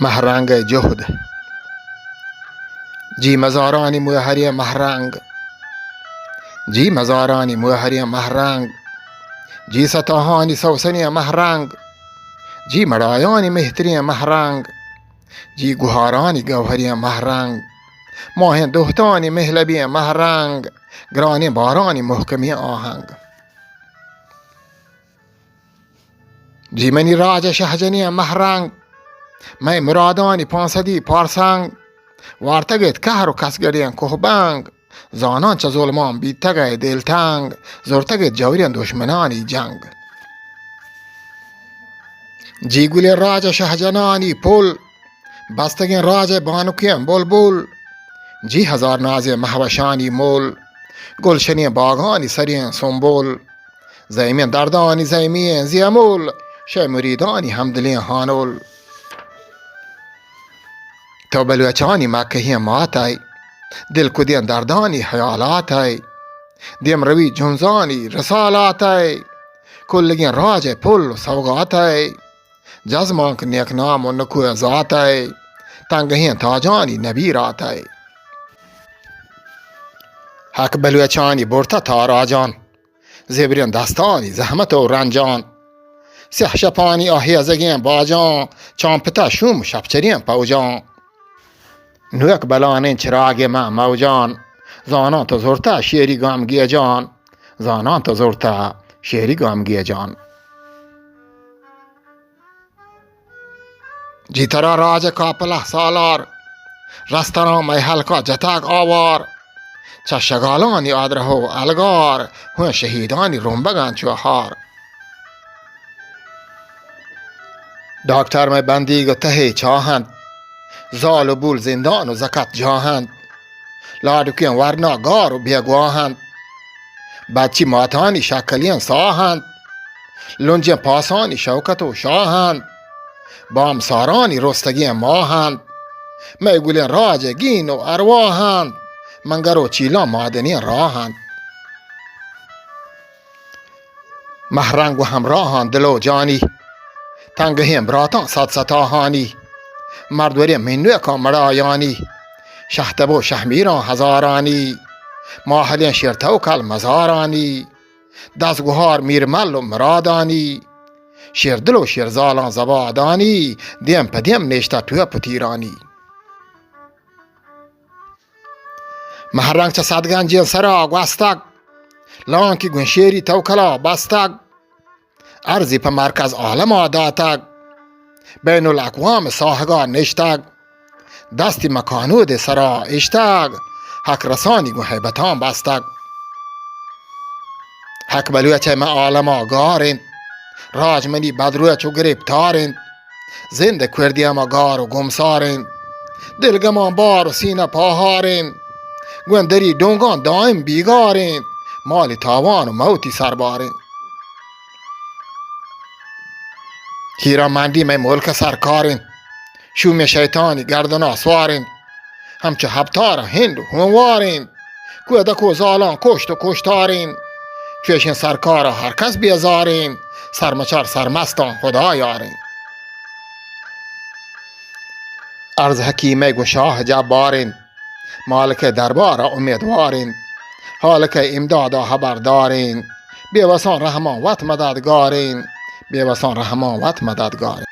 محرنگ جهد جی مزارانی موهری محرنگ جی مزارانی موهری محرنگ جی ستاهانی سوسنی محرنگ جی مڑایانی مهتری محرنگ جی گوهارانی گوهری محرنگ ماه دهتانی مهلبی محرنگ گرانی بارانی محکمی آهنگ جی منی راج شهجنی محرنگ می مرادانی پانصدی پارسنگ وارتگت کهر و کسگرین کوهبنگ زانان چه ظلمان بی تگه دلتنگ زرتگت جورین دشمنانی جنگ جی گل راج شهجنانی پل بستگین راج بانوکیم بلبل جی هزار ناز مهوشانی مول گلشنی باغانی سرین سنبول زیمین دردانی زیمین زیمول شای مریدانی همدلین هانول تو بلوچانی مکهی ماتای دل کدین دردانی حیالاتای دیم روی جنزانی رسالاتای کلگین راج پل و سوگاتای جزمان که نیک نام و نکوی ذاتای تنگهین تاجانی نبیراتای حق بلوچانی برتا تاراجان زبرین دستانی زحمت و رنجان سیح شپانی آهیزگین باجان چامپتا شوم شبچرین پوجان نوک بلانین چراغ ما موجان زانان تو زرتا شیری گامگی جان زانان تو زرتا شیری گامگی جان جیترا راج کاپله سالار رستران می حلقا جتاک آوار چشگالانی آدرهو الگار هون شهیدانی رومبگان چوهار دکتر می بندیگ و ته چاهند زال و بول زندان و زکات جاهند لادکین ورنا گار و بیگواهند بچی ماتانی شکلین ساهند لنجین پاسانی شوکت و شاهند بام سارانی رستگین ماهند میگولین راج گین و ارواهند منگر و چیلان مادنین راهند محرنگ و همراهان دل و جانی تنگهیم براتان صد ستاهانی مردوری منوی کا مڑایانی شهتب و شهمیران هزارانی ماهلین شیرتو کل مزارانی دستگوهار میرمل و مرادانی شیردل و شیرزالان زبادانی دیم پدیم نشتا توی پتیرانی محرنگ چه صدگنجین سرا گوستگ لانکی گونشیری توکلا بستگ ارزی په مرکز عالم آداتگ بین الاقوام ساهگار نشتگ دستی مکانود سرا اشتگ حق رسانی گو حیبتان بستگ حق بلوی چه ما عالم گارین راج منی بدروی چو گریبتارین زنده کردی اما گار و گمسارین دلگمان بار و سینه پاهارین گوندری دونگان دائم بیگارین مال تاوان و موتی سربارین هیرامندی می ملک سرکارین شوم شیطانی گردنا سوارین همچه هبتار هند و هنوارین کودک زالان کشت و کشتارین چوشین سرکار هر کس بیزارین سرمچار سرمستان خدا یارین عرض حکیمه گو شاه جبارین مالک دربار امیدوارین حالک امدادا خبردارین بیوسان رحمان وط مددگارین بیوسان رحمان وط مددگارین